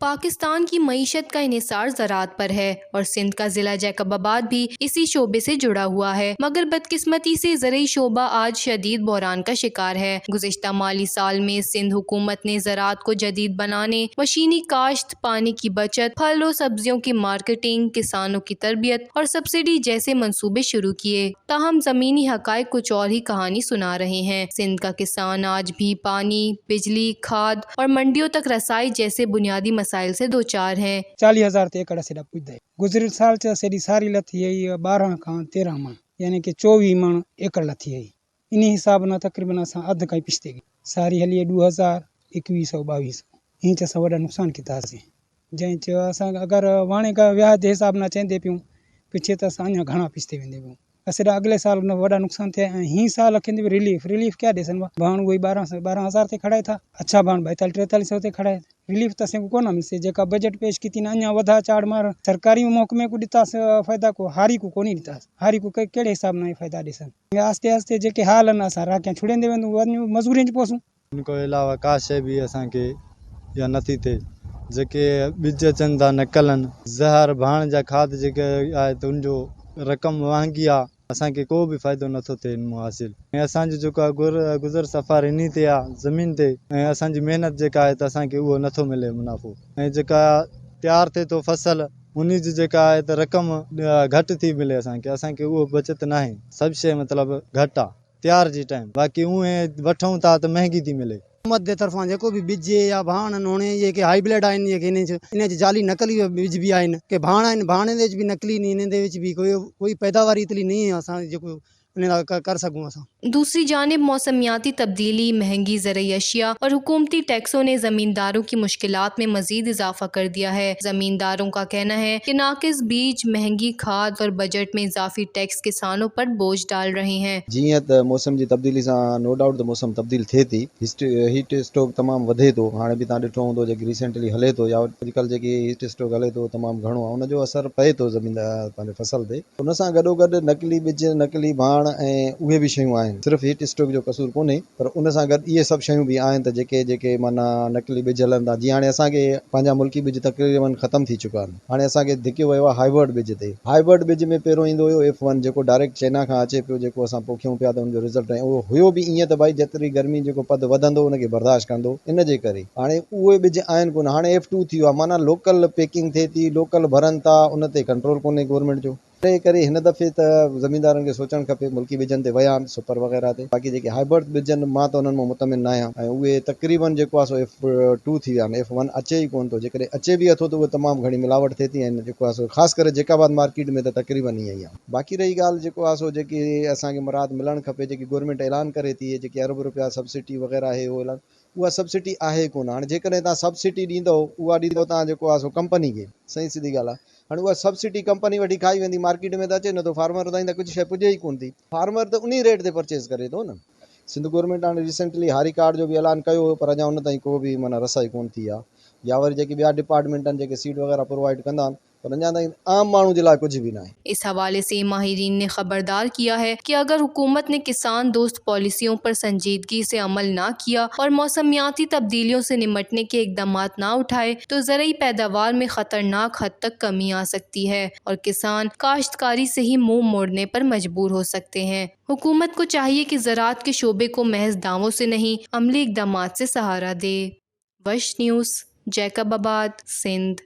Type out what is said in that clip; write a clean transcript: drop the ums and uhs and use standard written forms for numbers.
पाकिस्तान की मईशत का इन्हिसार ज़राअत पर है और सिंध का ज़िला जैकबाबाद भी इसी शोबे से जुड़ा हुआ है, मगर बदकिस्मती से ज़रूरी शोबा आज शदीद बहरान का शिकार है। गुज़िश्ता माली साल में सिंध हुकूमत ने ज़राअत को जदीद बनाने, मशीनी काश्त, पानी की बचत, फल और सब्जियों की मार्केटिंग, किसानों की तरबियत और सब्सिडी जैसे मंसूबे शुरू किए। ताहम ज़मीनी हक़ाइक़ कुछ और ही कहानी सुना रहे हैं। सिंध का किसान आज भी पानी, बिजली, खाद और मंडियों तक रसाई जैसे बुनियादी मसाइल से दो चार हैं। 40,000 ते एकड़ से पुजदा है। गुज़िरियल साल च सेडी सारी लथी है 12 खां 13 मण, यानी कि 24 मण एकड़ लथी है। इन हिसाब न तकरीबन असां अध काई पिछते गई सारी हली है 2000 2122 इन च असां वॾा नुक़सान कितासीं। जंहिं च असां अगर वाणे का व्याज जे हिसाब न चवंदे पियूं पिछे त असां अञा घणा पिछते वेंदे पियूं। असां अगले साल न वॾा नुक़सान थे ऐं ही साल अखिंदे रिलीफ क्या ॾिसन भाण उहे 12,000 ते खड़ाए था। अच्छा भाण 42-43 ते खड़ाए रिलीफ त असांखे कोन मिलसे। जेका बजट पेश की थी न अञा वधा चाड़ मार सरकारी महकमे को ॾितास फ़ाइदा को हारी को कोन्ह ॾितास। हारी को कहिड़े हिसाब न फ़ाइदा ॾिसन। आस्ते आस्ते जेके हाल आहिनि असां राखियां छुड़ेंदे वेंदो वञूं मजबूरी च पहुंचूं। इनके अलावा का शइ बि असांखे या नथी थिए। जेके ॿिज अचनि था नकल आहिनि, ज़हर भाण जा खाद जेके आहे त उनजो रक़म महांगी आहे, असांखे को बि फ़ाइदो नथो थिए इन मां हासिल। ऐं असांजो जेको आहे गुज़र सफ़र इन ते आहे ज़मीन ते, ऐं असांजी महिनत जेका आहे त असांखे उहो नथो मिले मुनाफ़ो। ऐं जेका तयारु थिए थो फसल उन जी जेका आहे त रक़म घटि थी मिले असांखे उहो बचत न आहे। सभु शइ मतिलबु घटि आहे तयार जी टाइम, बाक़ी उहे वठूं था त महांगी थी मिले। हुकूमत जे तरफ़ां जेको बि बिज या भाण नोणे जेके हाइब्रिड आहिनि जेके इन जाली नकली बिज भी आहिनि के भाण आहिनि भाणे दे भी नकली नहीं इन दे विच भी कोई पैदावार इतनी नहीं है असां जेको कर सकूं असां। दूसरी जानिब मौसमियाती तब्दीली, महंगी ज़रूरी अशिया और हुकूमती टैक्सों ने ज़मींदारों की मुश्किलात में मज़ीद इजाफा कर दिया है। ज़मींदारों का कहना है कि नाकिस बीज, महंगी खाद और बजट में इजाफी टैक्स किसानों पर बोझ डाल रहे हैं। जीअं त मौसम जी तब्दीली सां नो डाउट त मौसम तब्दील थिए थी, हीट स्ट्रोक तमामु वधे थो। हाणे बि तव्हां ॾिठो हूंदो जेकी रिसेंटली हले थो या अॼुकल्ह जेकी हीट स्ट्रोक हले थो तमामु घणो आहे, उनजो असरु पए थो ज़मीनदार पंहिंजे फसल ते। उन सां गॾोगॾु नकली बिज, नकली भाण ऐं उहे बि शयूं आहिनि। सिर्फ़ु हीट स्ट्रोक जो कसूर कोन्हे, पर उन सां गॾु इहे सभु शयूं बि आहिनि त जेके माना नकली बिज हलनि था। जीअं हाणे असांखे पंहिंजा मुल्की बिज तक़रीबन ख़तमु थी चुका आहिनि। हाणे असांखे धिकियो वियो आहे हाइब्रिड बिज ते। हाइब्रिड बिज में पहिरियों ईंदो हुयो F1 जेको डायरेक्ट चाइना खां अचे पियो, जेको असां पोखियूं पिया त उनजो रिज़ल्ट ऐं उहो हुयो बि ईअं त भाई जेतिरी गर्मी जेको पद वधंदो उनखे बर्दाश्त कंदो, इन जे करे हाणे उहे बिज आहिनि कोन। हाणे F2 थी वियो आहे, माना लोकल पैकिंग थिए थी, लोकल भरनि था, उन ते कंट्रोल कोन्हे गवर्नमेंट जो। तंहिं करे हिन दफ़े त ज़मीनदारनि खे सोचणु खपे, मुल्की बिजनि ते विया आहिनि सुपर वग़ैरह ते। बाक़ी जेके हाइब्रिड बिजनि मां त उन्हनि मां मुतमिन न आहियां ऐं उहे तक़रीबन जेको आहे सो F2 थी विया आहिनि। F1 अचे ई कोन थो। जेकॾहिं अचे बि अथो त उहो तमामु घणी मिलावट थिए थी ऐं जेको आहे सो ख़ासि करे जैकाबाद मार्केट में त तक़रीबन ईअं ई आहे। बाक़ी रही ॻाल्हि जेको आहे सो जेकी असांखे मुराद मिलणु खपे, जेकी गवर्नमेंट ऐलान करे थी, जेकी अरब रुपया सब्सिडी वग़ैरह आहे उहा सब्सिडी आहे कोन। हाणे जेकॾहिं तव्हां सब्सिडी ॾींदव, उहा ॾींदव तव्हां जेको आहे सो कंपनी खे, सही सिधी ॻाल्हि आहे। हाणे उहा सब्सिडी कंपनी वठी खाई वेंदी, मार्केट में त अचे नथो, फार्मर ताईं त कुझु शइ पुॼे ई कोन थी। फार्मर त उन रेट ते परचेज़ करे थो न। सिंध गवर्नमेंट हाणे रिसेंटली हारी कार्ड जो बि ऐलान कयो हो, पर अञा उन ताईं को बि माना रसाई कोन थी आहे। या वरी जेके ॿिया डिपार्टमेंट आहिनि जेके सीड वग़ैरह प्रोवाइड कंदा आहिनि, पर अञा ताईं आम माण्हू जे लाइ कुझु बि न आहे। इस हवाले से माहिरीन ने खबरदार किया है कि अगर हुकूमत ने किसान दोस्त पॉलिसियों पर संजीदगी से अमल ना किया और मौसमियाती तब्दीलियों से निमटने के इकदाम ना उठाए तो ज़रूरी पैदावार में खतरनाक हद तक कमी आ सकती है और किसान काश्तकारी से ही मुंह मोड़ने पर मजबूर हो सकते हैं। हुकूमत को चाहिए कि ज़राअत के शोबे को महज दावों से नहीं, अमली इकदाम से सहारा दे। वश न्यूज़, जैकबाबाद, सिंध।